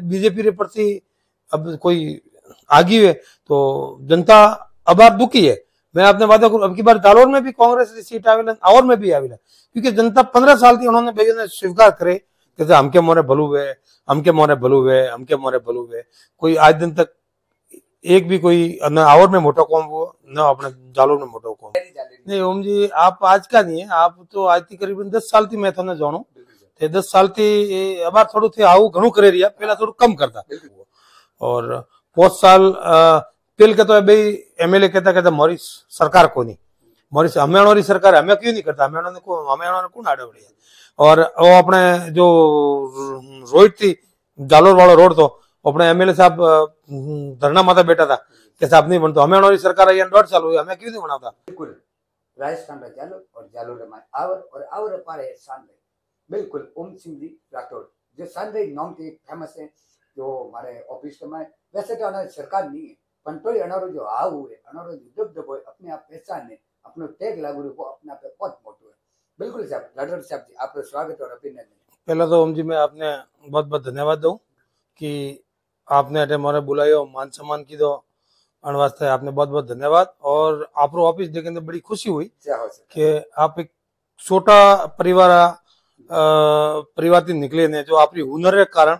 BJP रे प्रति अब कोई आगी है तो जनता अबार दुखी है। मैं आपने वादा करूं अब की बार जालोर में भी कांग्रेस की सीट आवेला और में भी आवेला, क्योंकि जनता 15 साल थी उन्होंने बेजने स्वीकार करे कि हमके मोरे भलू वे, हमके मोरे भलू वे, हमके मोरे भलू वे। कोई आज दिन तक एक भी कोई न आवर में मोटो कौम वो न अपने जालोर में मोटो कौम नहीं। ओम जी आप आज का नहीं है, आप तो आज थी करीबन 10 साल थी मैं थने जाणू ते 10 साल थी अबार थोड़ू थे आऊ घणू करे रिया, पहला थोड़ू कम करता। और 5 साल पेल के तो भाई एमएलए कहता मोरी सरकार को नहीं, मोरी हमें सरकार हमें क्यों नहीं करता, हमें कौन आड़े बढ़िया। और वो अपने जो रोड थी जालोर वाला रोड तो अपने एमएलए साहब धरना माता बैठा था कि साहब नहीं बनता, हमें सरकार आई 1.5 साल हुई, हमें क्यों नहीं बनाता। बिल्कुल राजस्थान में जालोर और जालोर में आवर पारे सांदई, बिल्कुल ओम सिंह जी राठौड़ जो सांदई नाम के फेमस है, जो हमारे ऑफिस में वैसे तो अनार सरकार नहीं है पर तो अनारो जो हाव हुए अनारो जो दब अपने आप पहचान है अपनो टैग लागू वो अपने आप बहुत मोटो है। बिल्कुल साहब राठौड़ साहब जी आपका स्वागत और अभिनंदन। पहला तो ओम जी मैं आपने बहुत बहुत धन्यवाद दूं कि आपने अटे मारे बुलायो मान सम्मान की दो अन वास्ते आपने बहुत बहुत धन्यवाद। और आप ऑफिस देखे तो बड़ी खुशी हुई कि आप एक छोटा परिवार से निकले ने जो आपकी हुनर के कारण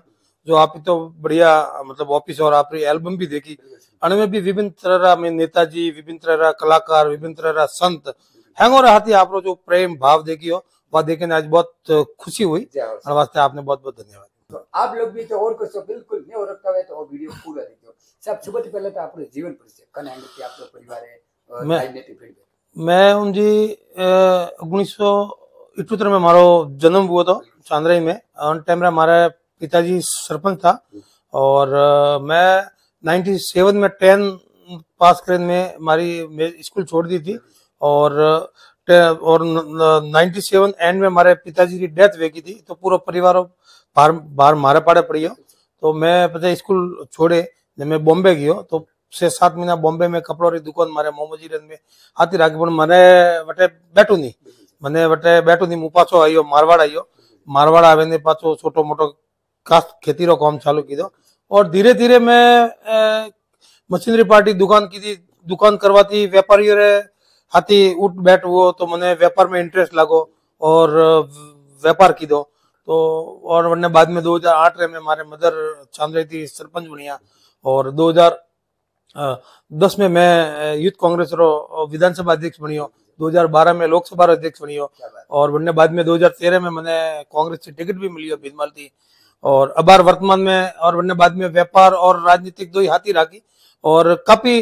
जो आप तो बढ़िया मतलब ऑफिस और आपकी एल्बम भी देखी अनमें भी विभिन्न तरह में नेताजी, विभिन्न तरह कलाकार, विभिन्न तरह संत हैंगो हाथी आप जो प्रेम भाव देखी हो वह देखे आज बहुत खुशी हुई। वास्ते आपने बहुत बहुत धन्यवाद। तो आप लोग भी तो और कुछ बिल्कुल नहीं हो रखता है तो वीडियो पूरा देखो। सब सबसे पहले तो आपने जीवन परिचय कने कि आपका परिवार है और राजनीति फील्ड में। मैं उन जी 1978 में मारो जन्म हुआ था चांद्राई में। उन टाइम में हमारे पिताजी सरपंच था और मैं 97 में 10 पास करने में हमारी स्कूल छोड़ दी थी और 97 एंड में हमारे पिताजी की डेथ हुई थी तो पूरा परिवार बाहर मारे पाड़े पड़ी हो। तो मैं पता स्कूल छोड़े जब मैं बॉम्बे गयो तो 6-7 महीना बॉम्बे में कपड़ों की दुकान मारे मोमोजी रन में हाथी राखी पण मने वटे बैठू नहीं मु पाछो आयो मारवाड़ आवे ने पाछो छोटो मोटो कास्ट खेती रो काम चालू कीधो और धीरे धीरे मैं मशीनरी पार्टी दुकान करवाती व्यापारियों रे हाथी उठ बैठ हुओ तो मने व्यापार में इंटरेस्ट लागो और व्यापार कीधो। तो और वरने बाद में 2008 में हमारे मदर चांद्राई थी सरपंच बनिया और 2010 में मैं यूथ कांग्रेस रो विधानसभा अध्यक्ष बनियो, 2012 में लोकसभा अध्यक्ष बनियो और वरने बाद में 2013 में मैंने कांग्रेस से टिकट भी मिली भीजमाल थी और अबार वर्तमान में और वरने बाद में व्यापार और राजनीतिक दो ही हाथी राखी और काफी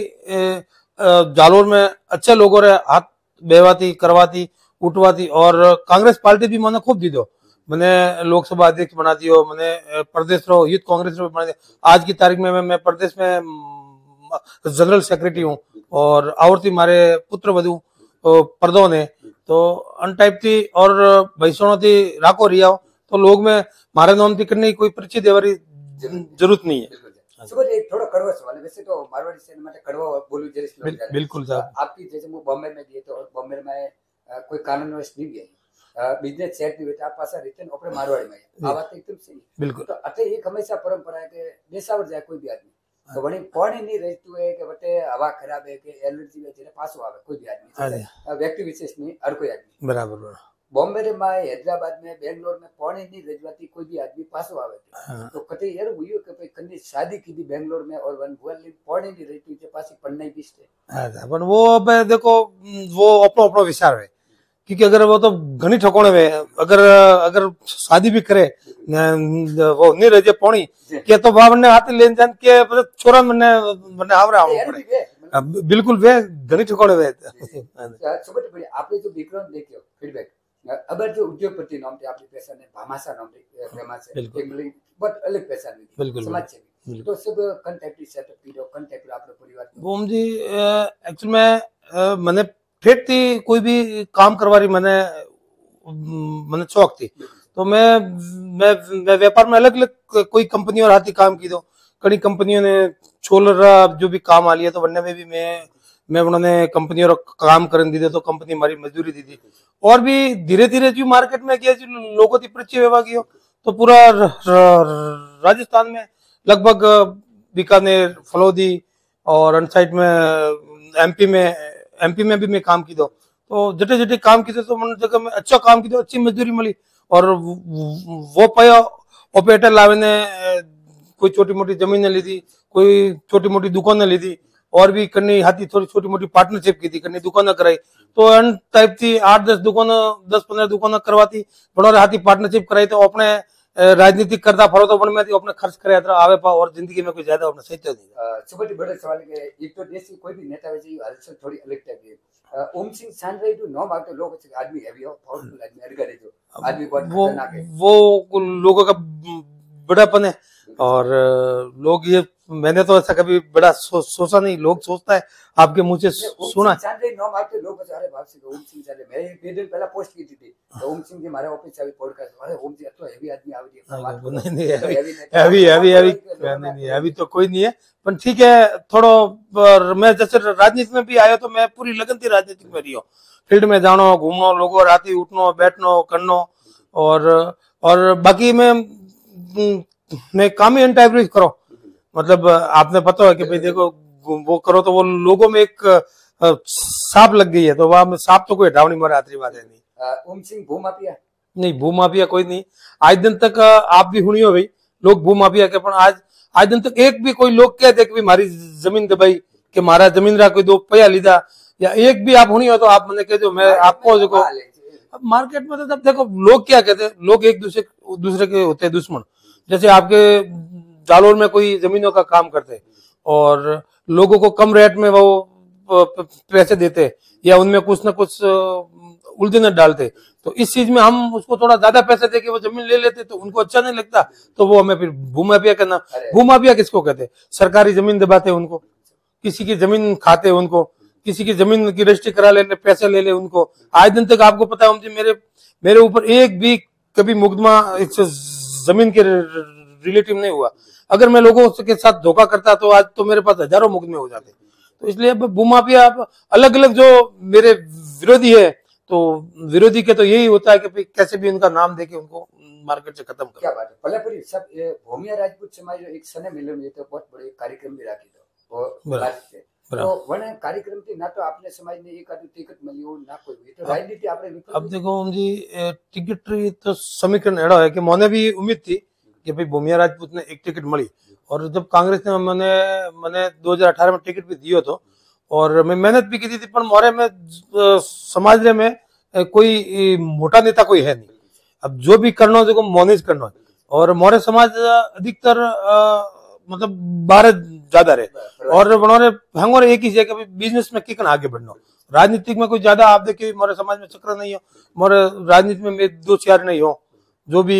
जालोर में अच्छे लोगों रे हाथ बेवाती करवाती उठवाती और कांग्रेस पार्टी भी मैंने खूब दी दो, मैंने लोकसभा अध्यक्ष बना दियो, मैंने प्रदेश रो यूथ कांग्रेस रो बना दिया। आज की तारीख में मैं प्रदेश में जनरल सेक्रेटरी हूँ और आवरती मारे पुत्र वधु प्रदो ने तो अन टाइप थी और भैसों थी राको रिया तो लोग में मारे नाम थी करने कोई परिचय देवारी जरूरत नहीं है। एक थोड़ा कड़वा सवाल है, वैसे तो मारवाड़ी से मैं कड़वा बोलूं जरिस बिल्कुल साहब। आपकी जैसे वो बॉम्बे में दिए तो और बॉम्बे में कोई कानूनवश नहीं गया बिजनेस सेट नहीं आप पासा रिटर्न अपने मारवाड़ी में आवाज एकदम सही बिल्कुल। तो अटे एक हमेशा परंपरा है कि देशावर जाए कोई भी आदमी तो वणी पानी नहीं रहती है कि बटे हवा खराब है कि एलर्जी है जेने पासो आवे कोई भी आदमी व्यक्ति विशेष नहीं हर कोई आदमी बराबर। बॉम्बे रे में हैदराबाद में बेंगलोर में पानी नहीं रजवाती कोई भी आदमी पासो आवे तो कते यार हुई कि भाई कन्नी शादी की थी बेंगलोर में और वन वाली पानी नहीं रहती के पास पढ़ना ही बिस्ते पर वो अब देखो वो अपनो अपनो विचार है क्योंकि अगर वो तो घनी ठकोने में अगर शादी भी करे वो नहीं रह जाए पानी के तो बाबा ने हाथ लेन जान के छोरा मने आवरा पड़े बिल्कुल वे घनी ठकोने वे सुबह बड़ी आपने जो बैकग्राउंड देखियो फीडबैक अब जो उद्योगपति नाम थे आपकी पैसा ने भामासा नाम थे फेमस है एक बहुत अलग पैसा नहीं समाज से तो सब कांटेक्ट सेटअप कीधो कांटेक्ट आपने परिवार बोम जी एक्चुअली में मैंने फिर थी कोई भी काम करवारी मैंने शौक थी तो मैं व्यापार में अलग अलग कोई कंपनी और हाथी काम की दो कई कंपनियों ने छोल जो भी काम आ लिया तो बनने में भी मैं उन्होंने कंपनी और काम करने दी तो कंपनी हमारी मजदूरी दी थी और भी धीरे धीरे जो मार्केट में किया लोगों की परिचय व्यवहार की तो पूरा राजस्थान में लगभग बीकानेर, फलोदी और अनसाइड में एमपी में भी मैं काम की तो जटे जटे काम की तो मन जगह में अच्छा काम की अच्छी मजदूरी मिली और वो पाया ऑपरेटर लावे ने कोई छोटी मोटी जमीन ली थी, कोई छोटी मोटी दुकानें ली थी और भी करनी हाथी थोड़ी छोटी मोटी पार्टनरशिप की थी, करनी दुकानें कराई तो अन टाइप थी 8-10 दुकानें 10-15 दुकानें करवाती बड़ोरे हाथी पार्टनरशिप कराई तो अपने राजनीतिक करता फरो तो बन में अपने खर्च करे यात्रा आवे पा और जिंदगी में कोई ज्यादा अपने सही नहीं। सबसे बड़ा सवाल है कि एक तो देश की कोई भी नेता वैसे हलचल थोड़ी अलग टाइप की ओम सिंह सांडराई जो नाम आते लोग आदमी है पावरफुल आदमी अधिकारी जो आदमी बहुत खतरनाक है वो लोगों का बड़ापन है और लोग ये मैंने तो ऐसा कभी बड़ा सोचा नहीं, लोग सोचता है आपके मुंह से सुना सांडराई नाम आते लोग अरे बाप से ओम सिंह सांडराई मैं एक दिन पहले पोस्ट की थी तो ओम सिंह जी हमारे ऑफिस से पॉडकास्ट अरे ओम जी तो हेवी आदमी आ रही है नहीं अभी तो कोई नहीं है पर ठीक है थोड़ा मैं जैसे राजनीति में भी आया तो मैं पूरी लगन थी राजनीति में रही हूँ, फील्ड में जानो घूमनो लोगों राती उठनो बैठनो करनो और बाकी मैं काम ही एंटाइब्रिज करो मतलब आपने पता है कि भाई देखो वो करो तो वो लोगों में एक सांप लग गई है तो वहां में सांप तो कोई हटाव नहीं मारा आतरी बात है नहीं। ओम सिंह भूमाफिया नहीं भूमाफिया कोई नहीं, आज दिन तक आप भी सुनी हो भाई लोग भूमाफिया के आज दिन तक एक भी कोई लोग कहते कि हमारी जमीन दबाई कि मारा जमीन रा कोई दो पया लीधा या एक भी आप सुनी हो तो आप मैंने कह दो मैं आपको देखो अब मार्केट में तो तब देखो लोग क्या कहते हैं, लोग एक दूसरे के होते हैं दुश्मन। जैसे आपके जालोर में कोई जमीनों का काम करते और लोगों को कम रेट में वो पैसे देते या उनमें कुछ ना कुछ उलझन डालते तो इस चीज में हम उसको थोड़ा ज्यादा पैसे दे के वो जमीन ले लेते तो उनको अच्छा नहीं लगता तो वो हमें फिर भूमाफिया करना। भूमाफिया किसको कहते? सरकारी जमीन दबाते उनको, किसी की जमीन खाते उनको, किसी की जमीन की रजिस्ट्री करा ले पैसे ले उनको। आज दिन तक आपको पता है मेरे ऊपर एक भी कभी मुकदमा जमीन के रिलेटिव नहीं हुआ। अगर मैं लोगों के साथ धोखा करता तो आज तो मेरे पास हजारों मुकदमे हो जाते। तो इसलिए अब भूमाफिया अलग अलग जो मेरे विरोधी है तो विरोधी के तो यही होता है कि कैसे भी उनका नाम देके उनको मार्केट से खत्म करो। क्या बात है पल्लापुरी सब भूमिया राजपूत समाज एक सने मिलन में तो बहुत बड़े कार्यक्रम भी राखी तो वन कार्यक्रम थी ना तो आपने समाज ने एक आधी टिकट मिली हो ना कोई भी तो राजनीति आपने अब देखो ओम जी टिकट तो समीकरण एड़ा है कि मैंने भी उम्मीद थी कि भाई भूमिया राजपूत ने एक टिकट मिली और जब कांग्रेस ने मैंने 2018 में टिकट भी दियो तो और मैं मेहनत भी की थी पर मोरे में समाज में कोई मोटा नेता कोई है नहीं। अब जो भी करना देखो मोनिज करना और मोरे समाज अधिकतर मतलब बाहर ज्यादा रहे और उन्होंने हंगोरे एक ही जगह बिजनेस में किकन आगे बढ़ना। राजनीतिक में कोई ज्यादा आप देखिए मोरे समाज में चक्र नहीं हो, मोरे राजनीति में मैं 2-4 नहीं हो जो भी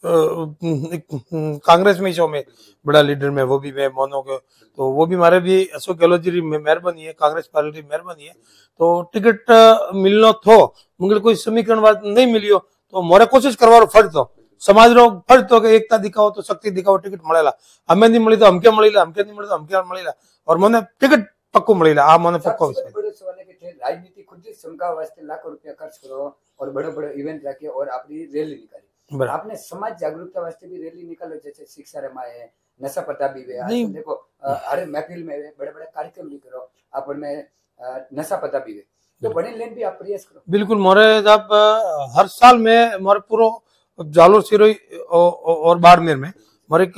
कांग्रेस में में बड़ा लीडर में वो भी मैं मोनो के तो वो भी हमारे भी अशोक गहलोत जी मेहरबानी है, कांग्रेस पार्टी मेहरबानी है तो टिकट मिलना थो मगर कोई समीकरण बात नहीं मिलियो तो मोरे कोशिश करवारो फर्ज तो समाज रो फर्ज तो कि एकता दिखाओ तो शक्ति दिखाओ टिकट मळेला हमें नहीं मिली तो हमके मळीला हमके नहीं मिली तो हमके मळीला और मने टिकट पक्को मळीला आ मने पक्को विश्वास। बड़े सवाल है कि राजनीति खुद ही समका वास्ते लाखों रुपया खर्च करो और बड़े बड़े इवेंट रखे और अपनी रैली निकाली। आपने समाज जागरूकता वास्ते भी रैली निकालो जैसे शिक्षा रमाए है नशा पता भी वे देखो हर महफिल में बड़े बड़े कार्यक्रम भी करो अपन में नशा पता भी वे तो बड़े लेन भी आप प्रयास करो। बिल्कुल मोरे जब हर साल में मोरे पूरा जालोर सिरोही और बाड़मेर में हमारे एक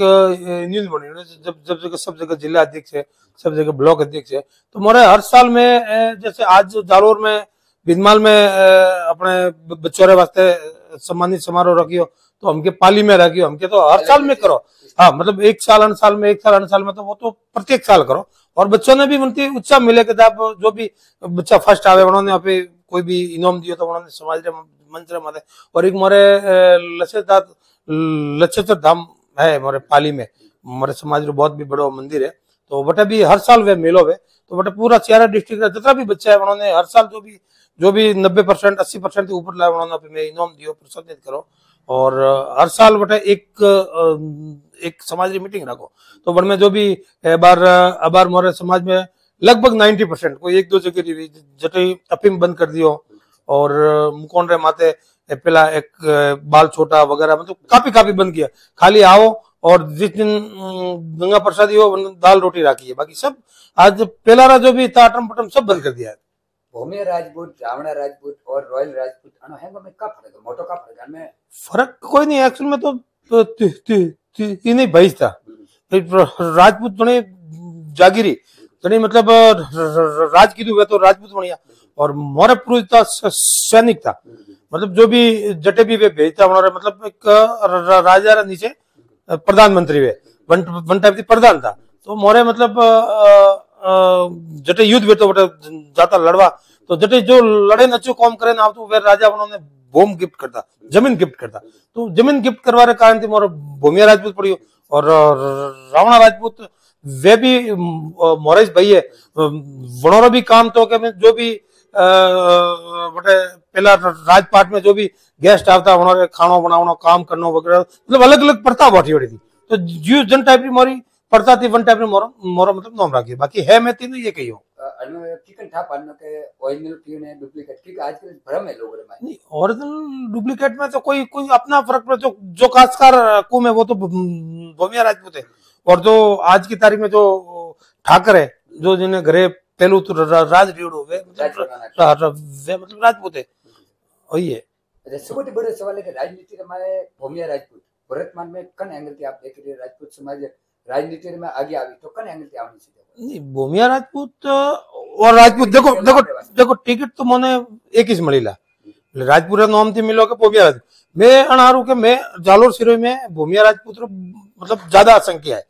न्यूज बनी जब जगह सब जगह जिला अध्यक्ष है सब जगह ब्लॉक अध्यक्ष है तो हमारे हर साल में जैसे आज जालोर में बिजमाल में अपने बच्चों वास्ते सम्मानित समारोह रखियो तो हमके पाली में रखियो हमके तो हर साल में करो। हाँ मतलब एक साल अन साल में तो वो तो प्रत्येक साल करो और बच्चों ने भी उनकी उत्साह मिले कि आप जो भी बच्चा फर्स्ट आवे उन्होंने वहाँ पे कोई भी इनाम दियो तो उन्होंने समाज मंच माते और एक मोरे लच्छेश्वर धाम है मोरे पाली में मोरे समाज रो बहुत भी बड़ो मंदिर है तो बटा भी हर साल वे मेलो वे तो बटा पूरा सियारा डिस्ट्रिक्ट जितना भी बच्चा है उन्होंने हर साल जो भी 90% 80% के ऊपर लाए उन्होंने मैं इनाम दियो प्रोत्साहित करो और हर साल बटा एक समाज मीटिंग रखो तो बड़ में जो भी अबार मोरे समाज में लगभग 90% कोई 1-2 जगह जटे अफीम बंद कर दियो और मुकोन रे माते पहला एक बाल छोटा वगैरह मतलब काफी बंद किया। खाली आओ और जिस दिन गंगा प्रसादी हो दाल रोटी राखी है, बाकी सब आज पेलारा जो भी था अटम पटम सब बंद कर दिया है। भूमिया राजपूत, रावणा राजपूत और रॉयल राजपूत अनो है में का फर्क है? मोटो का फर्क है में? फर्क कोई नहीं, एक्चुअल में तो तीन ही भाई था। राजपूत थोड़े जागीरी थोड़ी मतलब राज की वे तो राजपूत बढ़िया, और मोरे पुरुष था सैनिक था, मतलब जो भी जटे भी वे भेजता मतलब एक राजा रे नीचे प्रधानमंत्री वे वन टाइप की प्रधान था। तो मोरे मतलब जटे युद्ध वे तो जाता लड़वा, तो जटे जो लड़े नचो कौम करे ना तो वे राजा उन्होंने बोम गिफ्ट करता, जमीन गिफ्ट करता। तो जमीन गिफ्ट करवाने कारण थी मोर भूमिया राजपूत पड़ी। और रावणा राजपूत वे भी मोरेश भाई है, वनोरो भी काम तो के जो भी बटे पहला राजपाट में जो भी गेस्ट आता वनोरे खानो बनावनो काम करनो वगैरह, मतलब अलग अलग प्रथा बैठी हुई थी। तो जो जन टाइप की मोरी प्रथा थी वन टाइप की मोरो मतलब नाम रखी, बाकी है मैं तीनों ये कही हूँ। चिकन था पालने के ओरिजिनल क्यों है डुप्लीकेट, क्योंकि आजकल भ्रम है लोगों में। नहीं, ओरिजिनल डुप्लीकेट में तो कोई कोई अपना फर्क पड़े। जो खासकर कुम है वो तो भूमिया राजपूत है, और जो आज की तारीख में जो ठाकर है जो जिन्हें घरे पहलू तो राज रीड़ो वे मतलब राजपूत है, वही है। अच्छा, सबसे बड़ा सवाल है कि राजनीति में भूमिया राजपूत वर्तमान में कन एंगल की आप देख रहे हैं राजपूत समाज राजनीति में आगे आई तो कन एंगल की आनी चाहिए? नहीं, भूमिया राजपूत और राजपूत देखो देखो देखो टिकट तो मैंने एक ही मिलीला राजपूत नाम थी मिलो के भूमिया राजपूत मैं अनारू के मैं जालोर सिरोही में भूमिया राजपूत मतलब ज्यादा संख्या है,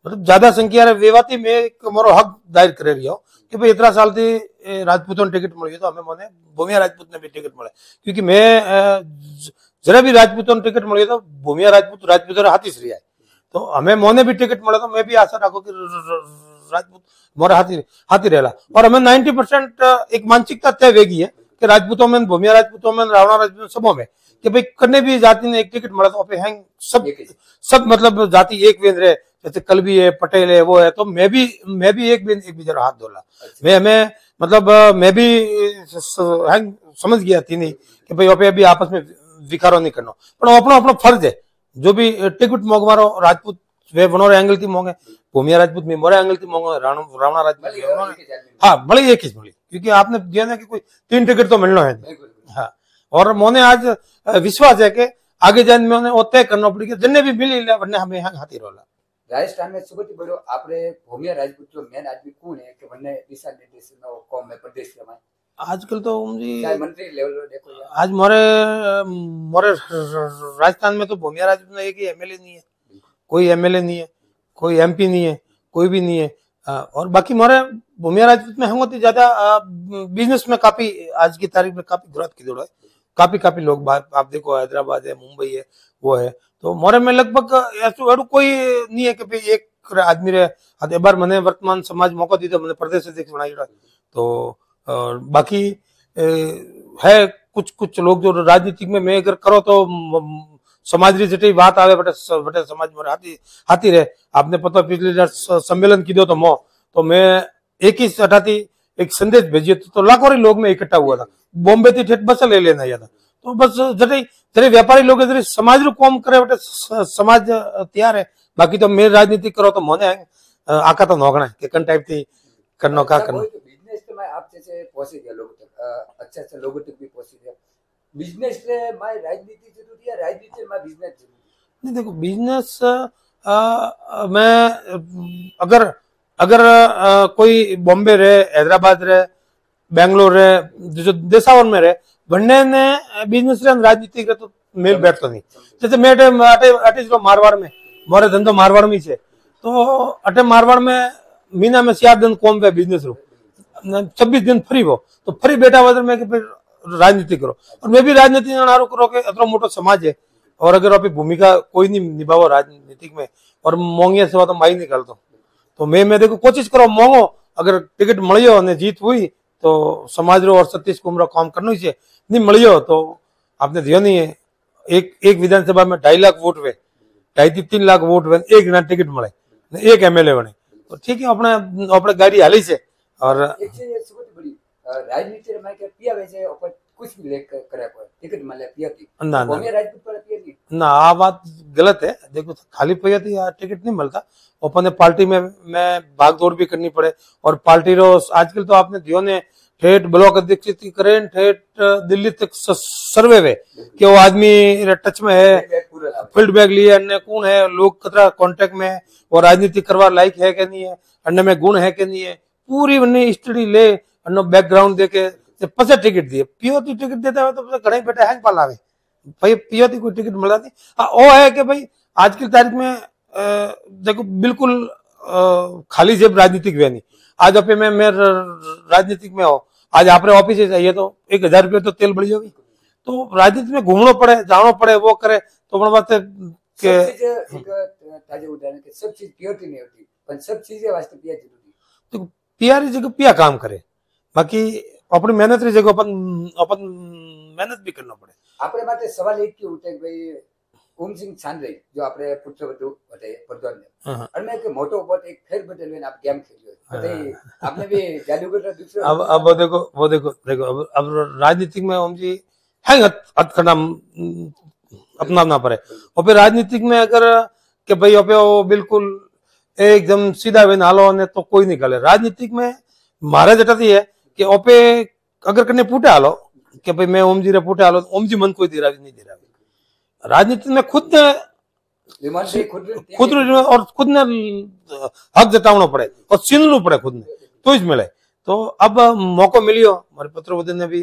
मतलब ज्यादा संख्या वेवाती में एक मोरो हक दायर करे रही हो कि भाई इतना साल थी राजपूतों टिकट मिली तो हमें मोने भूमिया राजपूत ने भी टिकट मिले, क्योंकि मैं जरा भी राजपूतों टिकट मिली तो भूमिया राजपूत राजपूत हाथी श्री है। तो हमें मोने भी टिकट मिला तो मैं भी आशा रखो कि राजपूत मोरा हाथी रहेला। और हमें 90% एक मानसिकता तय वेगी है कि राजपूतों में भूमिया राजपूतों में रावणा राजपूत सबों में कि भाई कन्ने भी जाति ने एक टिकट मिला तो हैंग सब मतलब जाति एक वेद रहे, जैसे कलबी है पटेल है वो है। तो मैं भी एक जरा हाथ धोला मैं मतलब मैं भी हैंग समझ गया थी नहीं कि भाई अभी आपस में विकारो नहीं करना, पर अपना अपना फर्ज है। जो भी टिकट मोगवारो राजपूत वे वनोरे एंगल थी मोंगे, भूमिया राजपूत में मोरे एंगल थी मोंगे, रावणा राजपूत हाँ बड़ी एक ही मिली, क्योंकि आपने दिया ना कि कोई 3 टिकट तो मिलना है। हाँ, और मोने आज विश्वास है कि आगे जाने में उन्हें तय करना पड़ेगा जिन्हें भी मिली वरना हमें यहाँ हाथी रोला। राजस्थान में सबसे बड़ो आपरे भूमिया राजपूत जो मेन आदमी कौन है कि वरने दिशा निर्देशन और कौम में प्रदेश में आजकल तो जी मंत्री लेवल देखो आज मोरे राजस्थान में तो भूमिया राजपूत में एक ही एमएलए नहीं है, कोई एमएलए नहीं है, कोई एमपी नहीं है, कोई भी नहीं है। और बाकी मोरे भूमिया राजपूत में होती ज्यादा बिजनेस में काफी आज की तारीख में काफी ग्रोथ की दौड़ है, काफी लोग आप देखो हैदराबाद है मुंबई है वो है। तो मोरे में लगभग ऐसा कोई नहीं है कि भाई एक आदमी रहे बार मैंने वर्तमान समाज मौका दी तो मैंने प्रदेश अध्यक्ष बनाई। तो बाकी है कुछ लोग जो राजनीतिक में मैं अगर करो तो समाज री जटी बात आवे बटे समाज में हाथी रहे। आपने पता पिछले सम्मेलन की दो तो मैं एक ही हटाती एक संदेश भेजिए तो लाखों लोग में इकट्ठा हुआ था, बॉम्बे थी ठेठ बस ले लेना था। तो बस जरे व्यापारी लोग जरे समाज रू कॉम करे बटे समाज तैयार है, बाकी तो मेरी राजनीति करो तो मोने आका तो नौगना के कन टाइप थी करनो का करना। बिजनेस तो मैं आप जैसे पहुंची गया लोगों तक अच्छे से लोगों तक भी पहुंची गया। बिजनेस रे मैं राजनीति जरूरी है, राजनीति में बिजनेस जरूरी नहीं। देखो बिजनेस मैं अगर कोई बॉम्बे रहे हैदराबाद रहे बेंगलोर रहे जो देशावर में रहे बनने ने बिजनेस रे राजनीति के तो मेल बैठतो नहीं। जैसे मैं अटे मारवाड़ में मोरे धंधो मारवाड़ में छे तो अटे मारवाड़ में महीना में 4 दिन कौन पे बिजनेस रो 26 दिन फ्री हो तो फ्री बैठा हुआ मैं कि राजनीति करो। और मैं भी राजनीति नारो करो कि इतना मोटो समाज है और अगर आप भूमिका कोई नहीं निभाओ राजनीतिक में और मोंगिया सेवा तो माई निकाल दो तो मैं देखो कोशिश करो मोंगो अगर टिकट मिलियो ने जीत हुई तो समाज रो और 37 कुमरो काम करना ही चाहिए। नहीं मिलियो तो आपने दियो नहीं है एक विधानसभा में 2.5 लाख वोट वे 2.5-3 लाख वोट वे एक ना टिकट मिले एक एमएलए बने तो ठीक है अपने गाड़ी हाली से। और राजनीति में के पिया वैसे ऊपर कुछ भी लेकर करे कोई टिकट मिले पिया की ना राजपूत पर पिया की ना आ बात गलत है। देखो खाली पैया थी आ टिकट नहीं मिलता, अपने पार्टी में भाग दौड़ भी करनी पड़े। और पार्टी रो आजकल तो आपने दियो ने ठेठ ब्लॉक अध्यक्ष थी करें ठेठ दिल्ली तक सर्वे वे कि वो आदमी टच में है, फीडबैक लिए अन्य कौन है, लोग कतरा कांटेक्ट में है और राजनीति करवा लायक है कि नहीं है, अन्य में गुण है कि नहीं है, पूरी उन्हें स्टडी ले अन्य बैकग्राउंड देके पसे टिकट दिए। पीओटी टिकट देता है तो घड़े बैठे हैंग पालावे भाई, पीओटी कोई टिकट मिला नहीं। हाँ वो है कि भाई आज की तारीख में देखो बिल्कुल खाली जेब राजनीतिक वे नहीं। आज अपने मैं राजनीतिक में हो, आज आप ऑफिस चाहिए तो 1000 रुपये तो तेल बढ़ी होगी। तो राजनीति में घूमना पड़े, जाना पड़े, वो करे तो बड़ा बात है कि ताजे उदाहरण के सब चीज प्योरिटी नहीं होती, पर सब चीजें वास्ते पिया जरूरी। तो पीआर जगह पिया काम करे, बाकी अपनी मेहनत री जगह अपन मेहनत भी करना पड़े। આપણે માટે સવાલ એક કે ઉઠે કે ભાઈ ઓમસિંહ ચાંદરે जो આપણે પુત્રવધુ વટે પ્રધાન અને કે મોટો ઉપર એક ફેર બદલવે आप गेम खेलियो अरे आपने भी जादूगर दूसरा अब देखो अब राजनीतिक में ओम जी है हद करना अपना पड़े। और फिर राजनीतिक में अगर कि भाई वो बिल्कुल एकदम सीधा वे नालो ने तो कोई नहीं करे। राजनीतिक में मारा जटा थी है कि ओपे अगर करने पूटे हालो कि भाई मैं ओम जी रे पूटे हालो, ओम जी मन कोई दे रहा नहीं दे रहा। राजनीति में खुद ने और खुद ने हक जतावना पड़े और सीनना पड़े खुद ने तो इस मिले। तो अब मौका मिलियो, हमारे पत्रवधु ने भी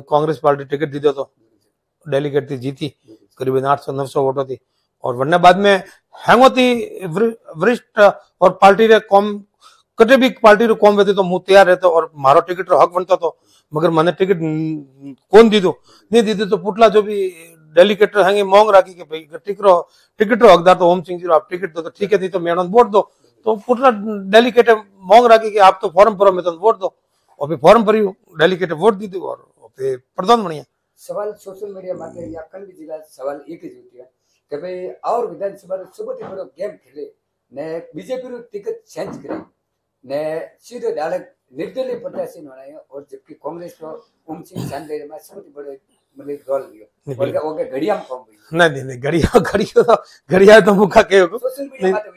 कांग्रेस पार्टी टिकट दी तो डेलीगेट थी, जीती करीबन 800-900 वोटों थी। और वरना बाद में हैंगो थी वरिष्ठ और पार्टी रे कॉम कटे भी पार्टी रे कॉम वेती तो मुंह तैयार रहते और मारो टिकट रो हक बनता तो, मगर मैंने टिकट कौन दी दो नहीं दी तो पुटला जो भी डेलीगेट हैंगे मांग राखी कि भाई टिकट रो हकदार तो ओम सिंह जी आप टिकट दो तो ठीक है, नहीं तो मैडम वोट दो। तो पुटला डेलीगेट मांग राखी कि आप तो फॉर्म भरो मैं तो वोट दो, और फिर फॉर्म भरी डेलीगेट वोट दी और फिर प्रधान बनिया। सवाल सोशल मीडिया माटे या कल भी जगह सवाल एक ही होती है कि भाई और विधानसभा सुबह बड़ो गेम खेले ने बीजेपी रो टिकट चेंज करे ने सीधे डायरेक्ट निर्दलीय प्रत्याशी बनाया, और जबकि कांग्रेस को ओम सिंह चांदरे में सबसे बड़े मतलब रोल लियो और ओके घड़िया में कम नहीं घड़िया तो मुखा के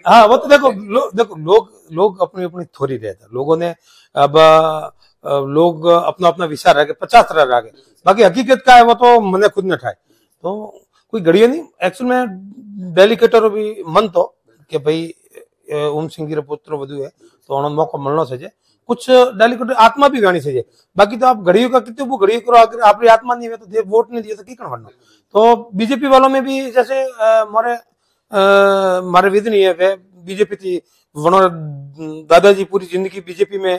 हाँ वो तो देखो लोग अपनी अपनी थोड़ी रहता, लोगों ने अब लोग अपना अपना विचार रखे 50 तरह रखे, बाकी हकीकत का है वो तो मैंने खुद ने ठाए। तो कोई घड़िया नहीं एक्चुअल में डेलीगेटर भी मन तो कि भाई ओम सिंह जी पुत्र वधु है तो उन्होंने मौका मिलना चाहिए, कुछ डेलीगेटर आत्मा भी गानी चाहिए। बाकी तो आप घड़ियों का कितने वो घड़ियों करो, अगर आपकी आत्मा नहीं है तो वोट नहीं दिए तो क्या करना। तो बीजेपी वालों में भी जैसे हमारे विध नहीं है बीजेपी थी, दादाजी पूरी जिंदगी बीजेपी में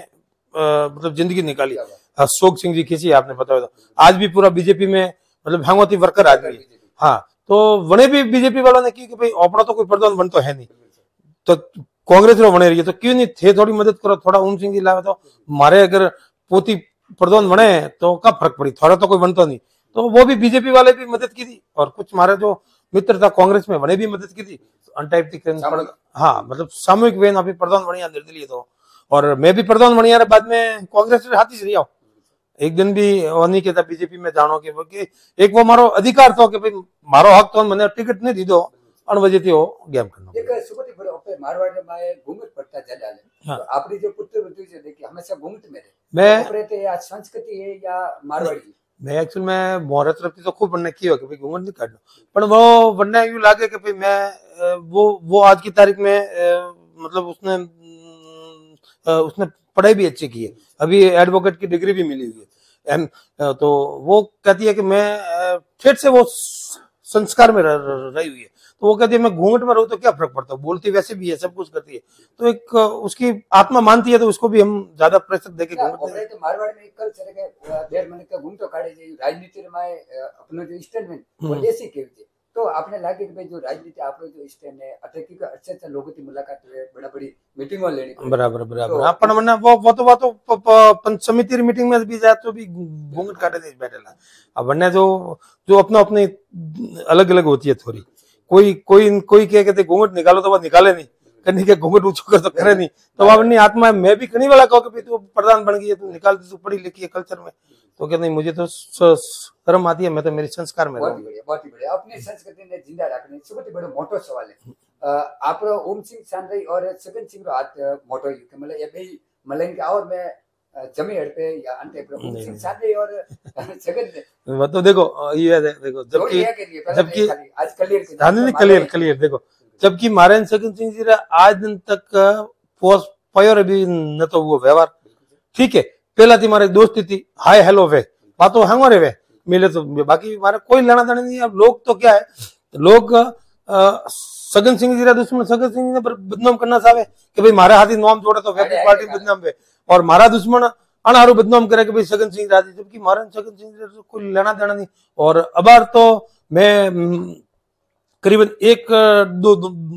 मतलब जिंदगी निकाली, अशोक सिंह जी खींची आपने पता तो आज भी पूरा बीजेपी में मतलब भांगवती वर्कर आदमी। हाँ तो वने भी बीजेपी वालों ने की कि भाई अपना तो कोई प्रधान बन तो है नहीं, तो कांग्रेस रो बने रही है तो क्यों नहीं थे थोड़ी मदद करो, थोड़ा ओम सिंह जी लावे तो मारे अगर पोती प्रधान बने तो क्या फर्क पड़ी, थोड़ा तो कोई बनता नहीं। तो वो भी बीजेपी वाले भी मदद की थी और कुछ हमारे जो मित्र था कांग्रेस में वने भी मदद की थी अनटाइप थी। हाँ मतलब सामूहिक वेन अभी प्रधान बनिया निर्दलीय तो, और मैं भी प्रधान बनिया बाद में कांग्रेस हाथी से रही एक दिन भी वो नहीं कहता बीजेपी में जानो कि एक वो मारो अधिकार तो कि भाई मारो हक तो मैंने टिकट नहीं दी दो अनवजह थी वो गेम करना। एक सुबह बड़े ओपे मारवाड़ में घूंघट पड़ता जा डाले तो आपरी जो पुत्र वधु से देखिए हमेशा घूंघट में रहे, मैं ओपरे ते या संस्कृति है या मारवाड़ी मैं एक्चुअल में मोहरा तरफ की तो खूब बनने की हो कि भाई घूंघट नहीं काटना, पर वो बनने यूं लागे कि भाई मैं वो आज की तारीख में मतलब उसने पढ़ाई भी अच्छी की है, अभी एडवोकेट की डिग्री भी मिली हुई है। तो वो कहती है कि मैं ठेठ से वो संस्कार में रही हुई है, तो वो कहती है मैं घूंघट में रहूं तो क्या फर्क पड़ता है, बोलती वैसे भी है सब कुछ करती है, तो एक उसकी आत्मा मानती है तो उसको भी हम ज्यादा प्रेशर देके घूंघट तो मारवाड़ में कल चले गए देर मन का घूम तो काढ़े राजनीति में अपनो जो स्टैंड वो देसी के तो आपने लागे कि भाई जो राजनीति आपरो जो स्टैंड है अटकी का अच्छे लोगों की मुलाकात हुए बड़ा बड़ी मीटिंग में लेनी बराबर अपन वरना वो तो पंच समिति मीटिंग में भी जाए तो भी घूंघट काटे नहीं बैठेला। अब वरना जो अपना अपनी अलग अलग होती है थोड़ी, कोई कहे घूंघट निकालो तो वो निकाले नहीं, कहीं के घूंघट ऊंचो कर तो करे नहीं, तो अपनी आत्मा मैं भी कहीं वाला कहो कि तू प्रधान बन गई है, तू निकाल दी, तू पढ़ी लिखी है कल्चर में, तो कहते नहीं मुझे तो शर्म आती है, मैं तो मेरी संस्कार में बहुत ही बढ़िया, बहुत ही बढ़िया। अपनी संस्कृति ने जिंदा रखनी સૌથી બડો મોટો સવાલ है। આપણો ઓમસિંહ સાંડઈ और સગનસિંહ રો હાથ મોટો યુ કે मतलब ये બે મલંગ के और मैं जमी हट पे या अंते पे ओमसिंह सांडई और सगन मतलब देखो ये है, देखो जबकि आज क्लियर क्लियर देखो, जबकि महाराज सगन सिंह जी आज दिन तक पोस्ट पयोर भी न तो वो व्यवहार ठीक है, पहला थी हमारी दोस्ती थी, हाय हेलो वे बात हंगोरे वे मिले तो, बाकी हमारा कोई लेना देना नहीं। अब लोग तो क्या है, लोग सगन सिंह जी का दुश्मन सगन सिंह ने बदनाम करना चाहे कि भाई मारे हाथी नाम जोड़े तो वेपी पार्टी बदनाम पे, और मारा दुश्मन अनारू बदनाम करे कि भाई सगन सिंह राजी, जबकि महाराज सगन सिंह जी तो कोई लेना देना नहीं। और अबार तो मैं करीबन एक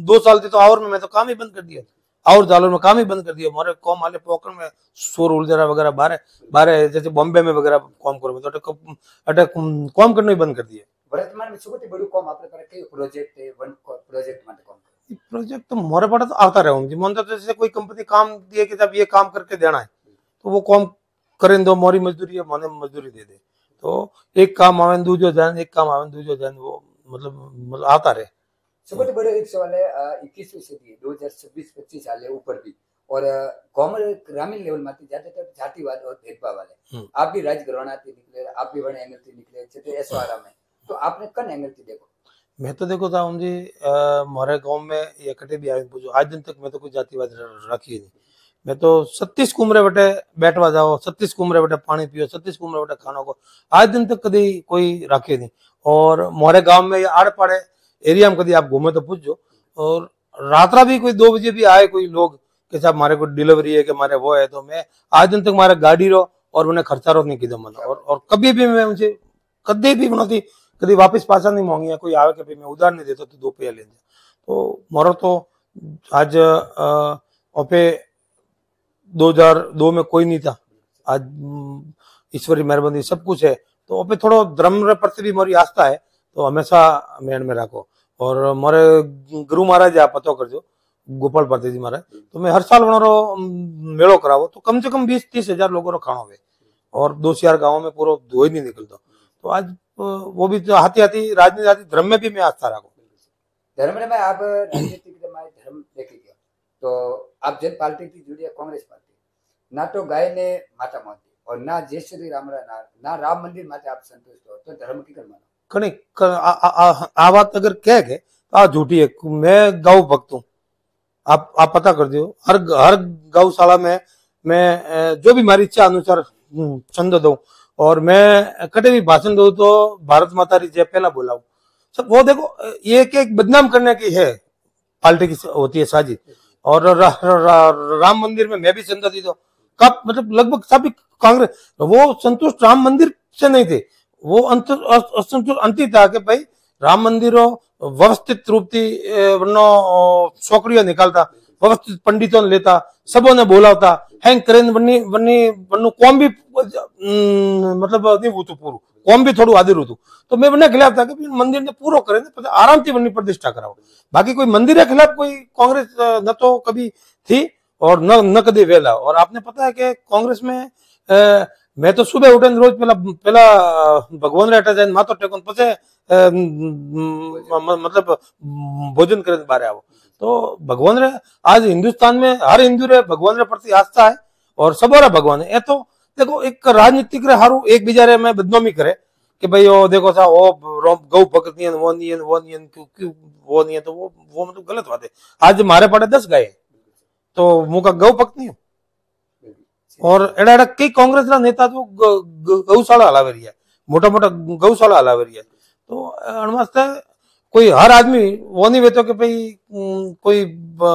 दो साल थी तो और में मैं तो काम ही बंद कर दिया, और जालोर में काम ही बंद कर दिया। हमारे कॉम वाले पोखर में सौर ऊर्जा वगैरह बारह जैसे बॉम्बे में वगैरह कॉम करो, तो अटक कॉम करना ही बंद कर दिया। वर्तमान में સૌથી બડું કોમ આપણે પર કયો પ્રોજેક્ટ है, वन प्रोजेक्ट માટે કોમ प्रोजेक्ट तो मोरे पड़ा तो आता रहे जी, मन तो जैसे कोई कंपनी काम दिए कि जब ये काम करके देना है तो वो काम करें दो, मोरी मजदूरी है मोने मजदूरी दे दे, तो एक काम आवे दूजो जान, एक काम आवे दूजो जान, वो मतलब आता रहे। सबसे बड़ा एक सवाल है 21वीं सदी 2026-25 साल है ऊपर भी, और कॉमन ग्रामीण लेवल में ज्यादातर जातिवाद और भेदभाव वाले, आप भी राजघराना से निकले, आप भी बड़े एंगल से निकले जैसे ऐश्वर्या में, तो आपने कन एंगल से देखो? मैं तो देखो था जी हमारे गांव में ये कटे भी आए पूछो, आज दिन तक मैं तो कोई जातिवाद रखी नहीं। मैं तो 36 कुमरे बटे बैठवा जाओ, 36 कुमरे बटे पानी पियो, 36 कुमरे बटे खाना को, आज दिन तक कभी कोई रखे नहीं। और मोरे गांव में आड़ पाड़े एरिया में कभी आप घूमे तो पूछो, और रात्रा भी कोई 2 बजे भी आए कोई लोग कि साहब हमारे को डिलीवरी है कि हमारे वो है, तो मैं आज दिन तक हमारे गाड़ी रो और उन्हें खर्चा रो नहीं किया मना, और कभी भी मैं उनसे कभी भी बनती कभी वापस पासा नहीं मांगी, कोई आवे कि भाई मैं उधार नहीं देता तो 2 रुपया ले, तो मोरो तो आज ओपे 2002 में कोई नहीं था, आज ईश्वरी मेहरबानी सब कुछ है, तो ओपे थोड़ो धर्म रे प्रति भी मोरी आस्था है, तो हमेशा मेन में रखो। और मोरे गुरु महाराज आप पतो करजो गोपाल पार्टी जी महाराज, तो मैं हर साल वनारो मेलो करावो तो कम से कम 20-30 हजार लोगों रो खाणो वे, और 2-4 गाँव में पूरा धो ही नहीं निकलता, तो आज वो भी तो हाथी हाथी राजनीति धर्म में भी मैं आस्था रखो। धर्म में आप राजनीतिक धर्म देखी गया तो आप जन पार्टी थी जुड़ी है कांग्रेस पार्टी, ना तो गाय ने माता मानती और ना जय श्री राम ना राम मंदिर माते आप संतुष्ट हो, तो धर्म की कर मानो कहीं आ बात अगर कह के तो झूठी है। मैं गौ भक्त हूँ, आप पता कर दो, हर गौशाला में मैं जो भी हमारी इच्छा अनुसार चंद दो, और मैं कटे भी भाषण दो तो भारत माता री जय पहला बोलाऊ सब। वो देखो ये एक बदनाम करने की है पार्टी की होती है साजिश, और राम मंदिर में मैं भी चंदा दी तो कब मतलब लगभग सभी कांग्रेस वो संतुष्ट राम मंदिर से नहीं थे, वो असंतुष्ट अंति था कि भाई राम मंदिर व्यवस्थित रूप थी वरनो छोकरियों निकालता, व्यवस्थित पंडितों ने लेता, सबों ने बोलावता, हैंग करें वन्नी कौम भी मतलब नहीं वो तो पूरा कौम भी थोड़ा आदिर होतो, तो मैं वने खिलाफ था कि मंदिर ने पूरा करे ना आराम से वन्नी प्रतिष्ठा कराओ, बाकी कोई मंदिर के खिलाफ कोई कांग्रेस न तो कभी थी और न कभी वेला। और आपने पता है कि कांग्रेस में मैं तो सुबह उठे रोज पहला भगवान रेटा जाए मातो टेकोन पचे मतलब भोजन करे बारे आओ, तो भगवान रे आज हिंदुस्तान में हर हिंदू रे भगवान रे प्रति आस्था है और सबोरा भगवान है। तो देखो एक राजनीतिक रे हारू एक बीजा में बदनामी करे कि भाई वो देखो सा वो गौ भक्त नहीं है, वो नहीं है, वो नहीं है, क्यों वो नहीं है, तो वो मतलब गलत बात है। आज मारे पड़े 10 गाय तो मुका गौ भक्त नहीं हो, और एड़ा एड़ा कई कांग्रेस ना नेता तो गौशाला हलावे रही है, मोटा मोटा गौशाला हलावे रही है, तो अणवास्ते कोई हर आदमी वो नहीं वेतो कि भाई कोई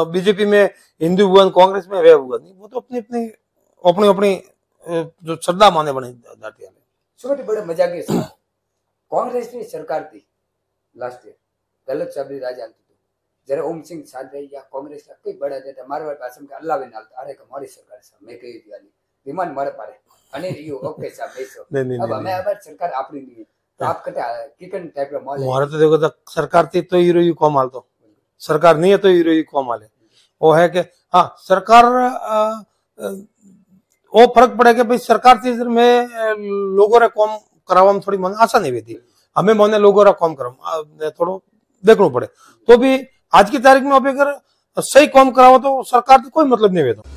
बीजेपी में हिंदू हुआ कांग्रेस में वे हुआ नहीं, वो तो अपनी अपनी अपनी अपनी जो श्रद्धा माने बने जाती है। छोटे बड़े मजाक के साथ कांग्रेस की सरकार थी लास्ट ईयर गलत शब्द राज आती थी जरा ओम सिंह साधरे या कांग्रेस का कोई बड़ा देता मारवाड़ भाषा में अल्लाह भी नालता अरे हमारी सरकार साहब मैं कही दिवाली विमान मारे पारे अने रियो ओके साहब बेसो अब हमें अब सरकार अपनी नहीं है, तो आप कहते किकन टाइप का मॉल है। हमारे तो देखो सरकार थी तो हीरो को माल, तो सरकार नहीं है तो हीरो को माले, वो है कि हाँ सरकार वो फर्क पड़े कि भाई सरकार थी में लोगों रे कॉम करावा थोड़ी मन आशा नहीं होती, हमें मने लोगों रा कॉम कर थोड़ो देखना पड़े। तो भी आज की तारीख में अभी अगर सही कॉम कराओ तो सरकार तो कोई मतलब नहीं होता।